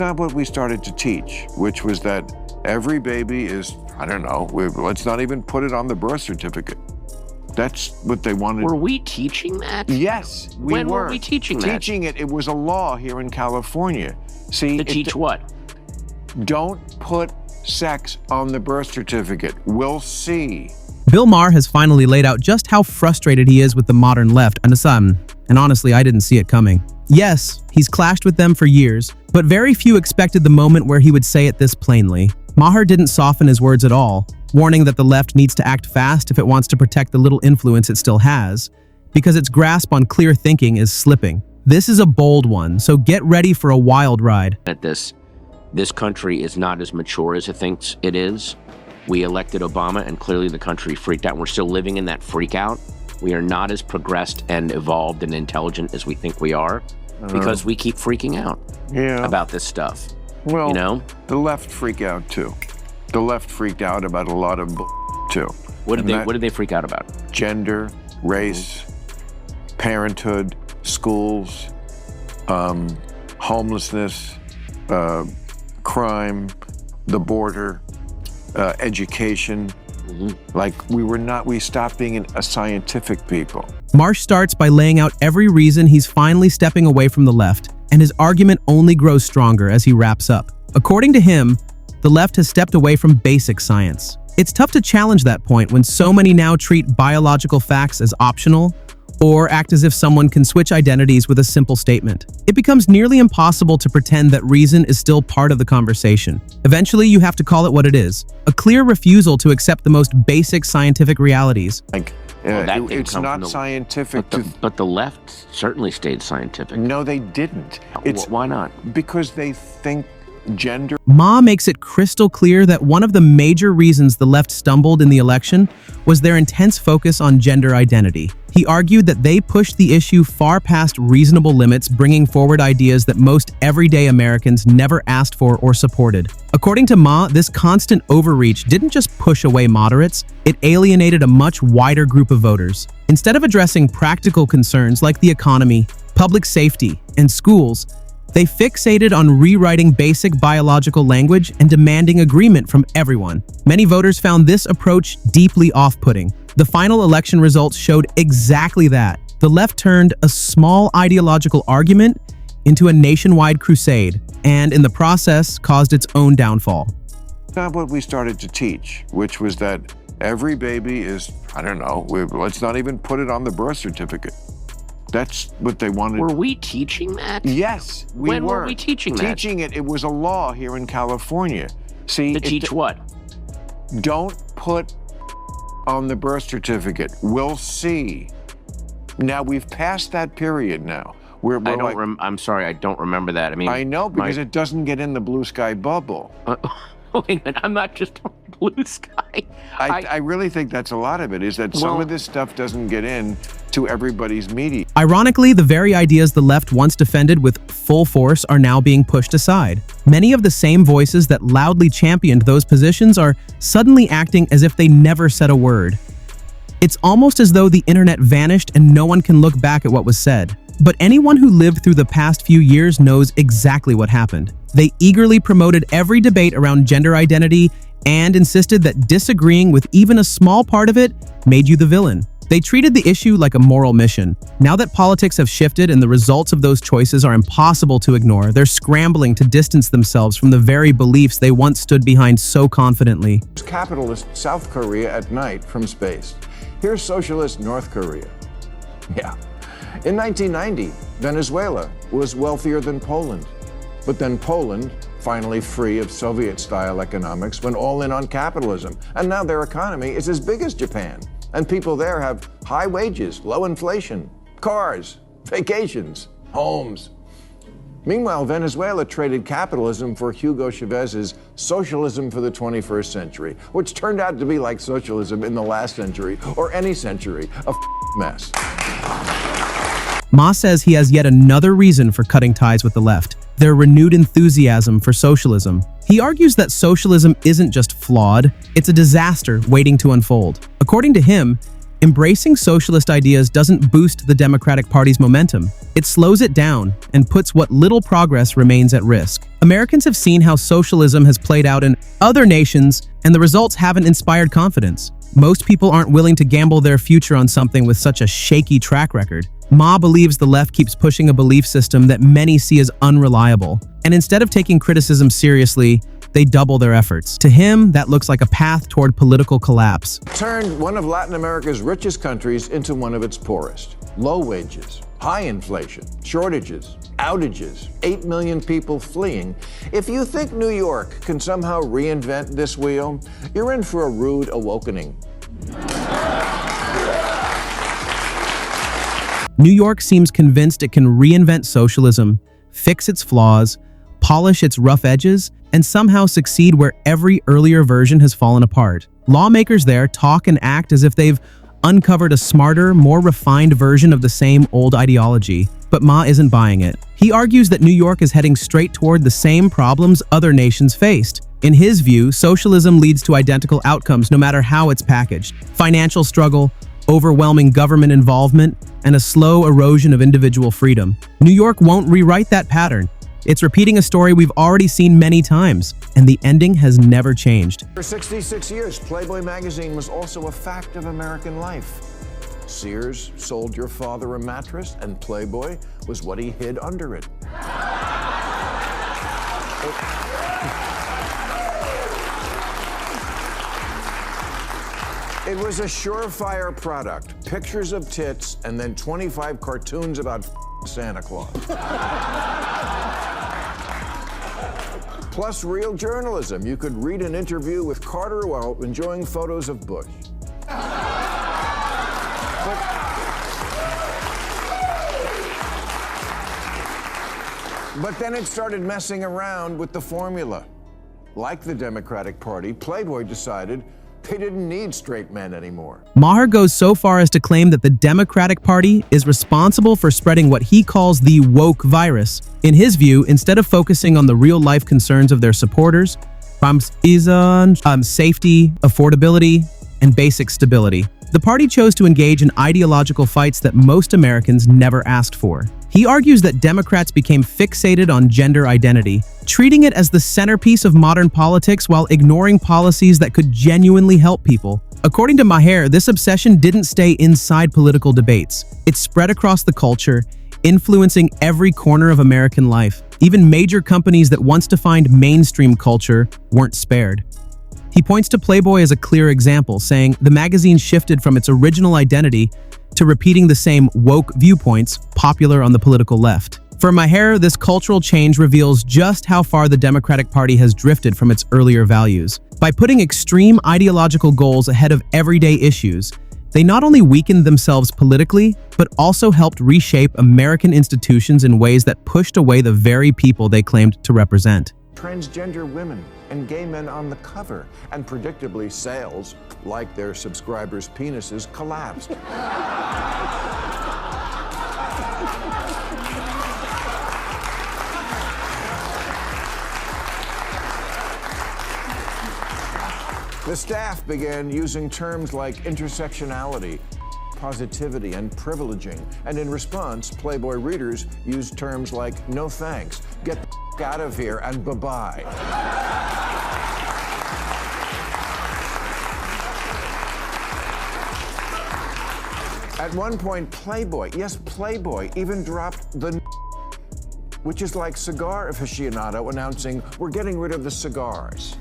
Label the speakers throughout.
Speaker 1: Not what we started to teach, which was that every baby is, I don't know, let's not even put it on the birth certificate. That's what they wanted.
Speaker 2: Were we teaching that?
Speaker 1: Yes, we
Speaker 2: When
Speaker 1: were.
Speaker 2: were we teaching that?
Speaker 1: Teaching it, it was a law here in California. See,
Speaker 2: To teach what?
Speaker 1: Don't put sex on the birth certificate. We'll see.
Speaker 3: Bill Maher has finally laid out just how frustrated he is with the modern left and honestly, I didn't see it coming. Yes, he's clashed with them for years, but very few expected the moment where he would say it this plainly. Maher didn't soften his words at all, warning that the left needs to act fast if it wants to protect the little influence it still has, because its grasp on clear thinking is slipping. This is a bold one, so get ready for a wild ride.
Speaker 2: This country is not as mature as it thinks it is. We elected Obama, and clearly the country freaked out. We're still living in that freak out. We are not as progressed and evolved and intelligent as we think we are, because we keep freaking out about this stuff.
Speaker 1: Well,
Speaker 2: you know,
Speaker 1: the left freak out too. The left freaked out about a lot of too.
Speaker 2: What did they freak out about?
Speaker 1: Gender, race, parenthood, schools, homelessness, crime, the border, education. Like we stopped being a scientific people.
Speaker 3: Marsh starts by laying out every reason he's finally stepping away from the left, and his argument only grows stronger as he wraps up. According to him, the left has stepped away from basic science. It's tough to challenge that point when so many now treat biological facts as optional or act as if someone can switch identities with a simple statement. It becomes nearly impossible to pretend that reason is still part of the conversation. Eventually, you have to call it what it is: a clear refusal to accept the most basic scientific realities.
Speaker 1: It's not scientific.
Speaker 2: But the left certainly stayed scientific.
Speaker 1: No, they didn't.
Speaker 2: Why not?
Speaker 1: Because they think gender.
Speaker 3: Ma makes it crystal clear that one of the major reasons the left stumbled in the election was their intense focus on gender identity. He argued that they pushed the issue far past reasonable limits, bringing forward ideas that most everyday Americans never asked for or supported. According to Ma, this constant overreach didn't just push away moderates, it alienated a much wider group of voters. Instead of addressing practical concerns like the economy, public safety, and schools, they fixated on rewriting basic biological language and demanding agreement from everyone. Many voters found this approach deeply off-putting. The final election results showed exactly that. The left turned a small ideological argument into a nationwide crusade, and in the process caused its own downfall.
Speaker 1: Not what we started to teach, which was that every baby is, I don't know, let's not even put it on the birth certificate. That's what they wanted.
Speaker 2: Were we teaching that?
Speaker 1: Yes, we
Speaker 2: When
Speaker 1: were.
Speaker 2: were we teaching that?
Speaker 1: Teaching it, it was a law here in California. See,
Speaker 2: To teach what?
Speaker 1: Don't put on the birth certificate. We'll see. Now, we've passed that period now.
Speaker 2: I'm sorry, I don't remember that. I mean,
Speaker 1: I know, because it doesn't get in the blue sky bubble.
Speaker 2: Wait a minute, I'm not just on blue sky.
Speaker 1: I really think that's a lot of it, is that some of this stuff doesn't get in to everybody's media.
Speaker 3: Ironically, the very ideas the left once defended with full force are now being pushed aside. Many of the same voices that loudly championed those positions are suddenly acting as if they never said a word. It's almost as though the internet vanished and no one can look back at what was said. But anyone who lived through the past few years knows exactly what happened. They eagerly promoted every debate around gender identity and insisted that disagreeing with even a small part of it made you the villain. They treated the issue like a moral mission. Now that politics have shifted and the results of those choices are impossible to ignore, they're scrambling to distance themselves from the very beliefs they once stood behind so confidently.
Speaker 1: Capitalist South Korea at night from space. Here's socialist North Korea. Yeah. In 1990, Venezuela was wealthier than Poland. But then Poland, finally free of Soviet-style economics, went all in on capitalism. And now their economy is as big as Japan. And people there have high wages, low inflation, cars, vacations, homes. Meanwhile, Venezuela traded capitalism for Hugo Chavez's socialism for the 21st century, which turned out to be like socialism in the last century, or any century, a mess.
Speaker 3: Ma says he has yet another reason for cutting ties with the left: their renewed enthusiasm for socialism. He argues that socialism isn't just flawed, it's a disaster waiting to unfold. According to him, Embracing socialist ideas doesn't boost the Democratic Party's momentum. It slows it down and puts what little progress remains at risk. Americans have seen how socialism has played out in other nations, and the results haven't inspired confidence. Most people aren't willing to gamble their future on something with such a shaky track record. Ma believes the left keeps pushing a belief system that many see as unreliable, and instead of taking criticism seriously, they double their efforts. To him, that looks like a path toward political collapse.
Speaker 1: Turned one of Latin America's richest countries into one of its poorest. Low wages, high inflation, shortages, outages, 8 million people fleeing. If you think New York can somehow reinvent this wheel, you're in for a rude awakening.
Speaker 3: New York seems convinced it can reinvent socialism, fix its flaws, polish its rough edges, and somehow succeed where every earlier version has fallen apart. Lawmakers there talk and act as if they've uncovered a smarter, more refined version of the same old ideology, but Ma isn't buying it. He argues that New York is heading straight toward the same problems other nations faced. In his view, socialism leads to identical outcomes no matter how it's packaged. Financial struggle, overwhelming government involvement, and a slow erosion of individual freedom. New York won't rewrite that pattern. It's repeating a story we've already seen many times, and the ending has never changed.
Speaker 1: For 66 years, Playboy magazine was also a fact of American life. Sears sold your father a mattress, and Playboy was what he hid under it. It was a surefire product. Pictures of tits, and then 25 cartoons about Santa Claus. Plus real journalism. You could read an interview with Carter while enjoying photos of Bush. But then it started messing around with the formula. Like the Democratic Party, Playboy decided they didn't need straight men anymore.
Speaker 3: Maher goes so far as to claim that the Democratic Party is responsible for spreading what he calls the woke virus. In his view, instead of focusing on the real-life concerns of their supporters, safety, affordability, and basic stability, the party chose to engage in ideological fights that most Americans never asked for. He argues that Democrats became fixated on gender identity, treating it as the centerpiece of modern politics while ignoring policies that could genuinely help people. According to Maher, this obsession didn't stay inside political debates. It spread across the culture, influencing every corner of American life. Even major companies that once defined mainstream culture weren't spared. He points to Playboy as a clear example, saying the magazine shifted from its original identity to repeating the same woke viewpoints popular on the political left. For Maher, this cultural change reveals just how far the Democratic Party has drifted from its earlier values. By putting extreme ideological goals ahead of everyday issues, they not only weakened themselves politically, but also helped reshape American institutions in ways that pushed away the very people they claimed to represent.
Speaker 1: Transgender women and gay men on the cover, and predictably sales, like their subscribers' penises, collapsed. The staff began using terms like intersectionality, positivity, and privileging, and in response, Playboy readers used terms like no thanks, get the out of here, and bye-bye. At one point, Playboy, yes, Playboy, even dropped the which is like cigar aficionado announcing, we're getting rid of the cigars.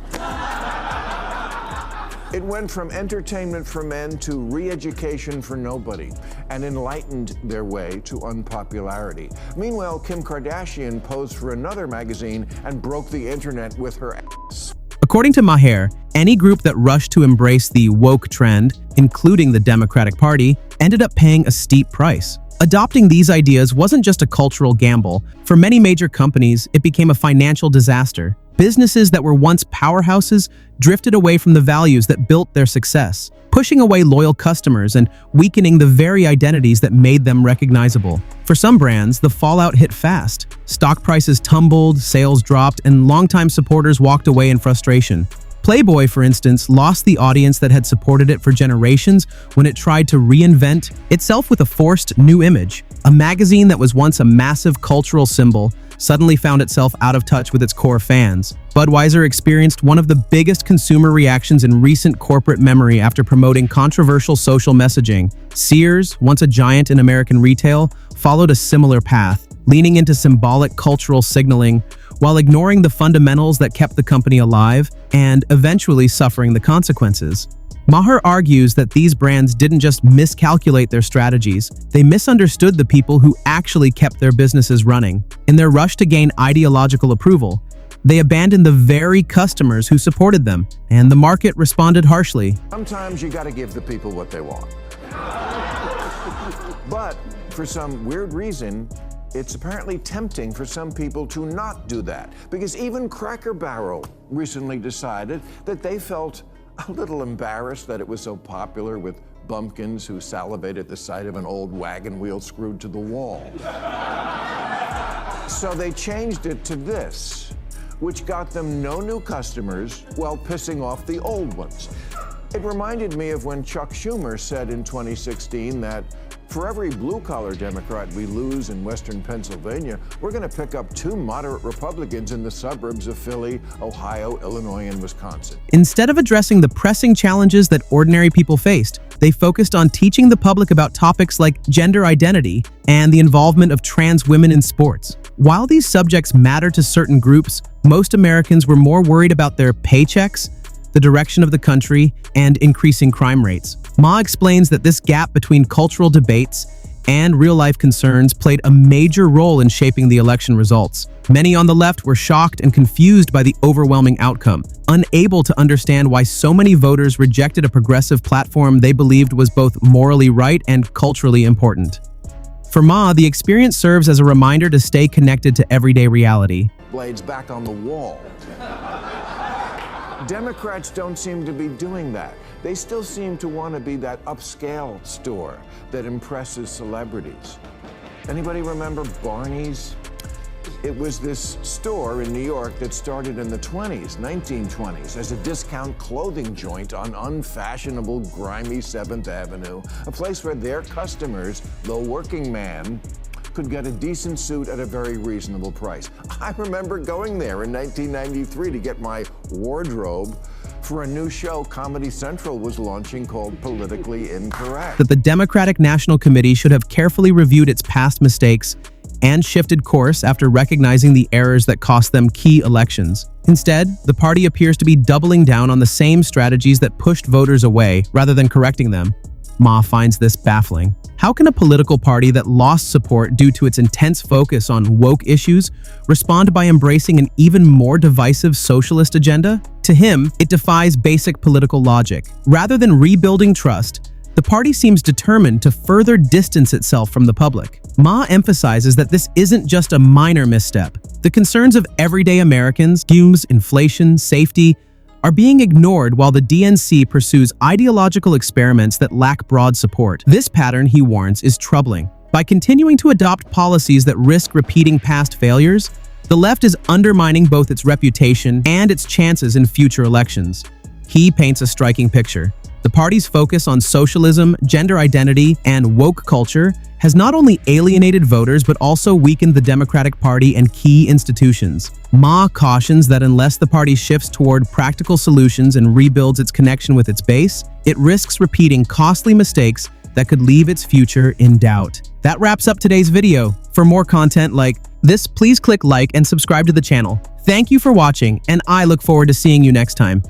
Speaker 1: It went from entertainment for men to re-education for nobody, and enlightened their way to unpopularity. Meanwhile, Kim Kardashian posed for another magazine and broke the internet with her ass.
Speaker 3: According to Maher, any group that rushed to embrace the woke trend, including the Democratic Party, ended up paying a steep price. Adopting these ideas wasn't just a cultural gamble. For many major companies, it became a financial disaster. Businesses that were once powerhouses drifted away from the values that built their success, pushing away loyal customers and weakening the very identities that made them recognizable. For some brands, the fallout hit fast. Stock prices tumbled, sales dropped, and longtime supporters walked away in frustration. Playboy, for instance, lost the audience that had supported it for generations when it tried to reinvent itself with a forced new image. A magazine that was once a massive cultural symbol suddenly found itself out of touch with its core fans. Budweiser experienced one of the biggest consumer reactions in recent corporate memory after promoting controversial social messaging. Sears, once a giant in American retail, followed a similar path, leaning into symbolic cultural signaling while ignoring the fundamentals that kept the company alive and eventually suffering the consequences. Maher argues that these brands didn't just miscalculate their strategies, they misunderstood the people who actually kept their businesses running. In their rush to gain ideological approval, they abandoned the very customers who supported them, and the market responded harshly.
Speaker 1: Sometimes you gotta give the people what they want. But for some weird reason, it's apparently tempting for some people to not do that, because even Cracker Barrel recently decided that they felt a little embarrassed that it was so popular with bumpkins who salivate at the sight of an old wagon wheel screwed to the wall. So they changed it to this, which got them no new customers while pissing off the old ones. It reminded me of when Chuck Schumer said in 2016 that for every blue-collar Democrat we lose in Western Pennsylvania, we're going to pick up 2 moderate Republicans in the suburbs of Philly, Ohio, Illinois, and Wisconsin.
Speaker 3: Instead of addressing the pressing challenges that ordinary people faced, they focused on teaching the public about topics like gender identity and the involvement of trans women in sports. While these subjects matter to certain groups, most Americans were more worried about their paychecks, the direction of the country, and increasing crime rates. Ma explains that this gap between cultural debates and real-life concerns played a major role in shaping the election results. Many on the left were shocked and confused by the overwhelming outcome, unable to understand why so many voters rejected a progressive platform they believed was both morally right and culturally important. For Ma, the experience serves as a reminder to stay connected to everyday reality.
Speaker 1: Blades back on the wall. Democrats don't seem to be doing that. They still seem to want to be that upscale store that impresses celebrities. Anybody remember Barney's? It was this store in New York that started in the 1920s, as a discount clothing joint on unfashionable, grimy 7th Avenue, a place where their customers, the working man, could get a decent suit at a very reasonable price. I remember going there in 1993 to get my wardrobe for a new show Comedy Central was launching called Politically Incorrect.
Speaker 3: That the Democratic National Committee should have carefully reviewed its past mistakes and shifted course after recognizing the errors that cost them key elections. Instead, the party appears to be doubling down on the same strategies that pushed voters away rather than correcting them. Ma finds this baffling. How can a political party that lost support due to its intense focus on woke issues respond by embracing an even more divisive socialist agenda? To him, it defies basic political logic. Rather than rebuilding trust, the party seems determined to further distance itself from the public. Ma emphasizes that this isn't just a minor misstep. The concerns of everyday Americans, fumes, inflation, safety, are being ignored while the DNC pursues ideological experiments that lack broad support. This pattern, he warns, is troubling. By continuing to adopt policies that risk repeating past failures, the left is undermining both its reputation and its chances in future elections. He paints a striking picture. The party's focus on socialism, gender identity, and woke culture has not only alienated voters but also weakened the Democratic Party and key institutions. Ma cautions that unless the party shifts toward practical solutions and rebuilds its connection with its base, it risks repeating costly mistakes that could leave its future in doubt. That wraps up today's video. For more content like this, please click like and subscribe to the channel. Thank you for watching, and I look forward to seeing you next time.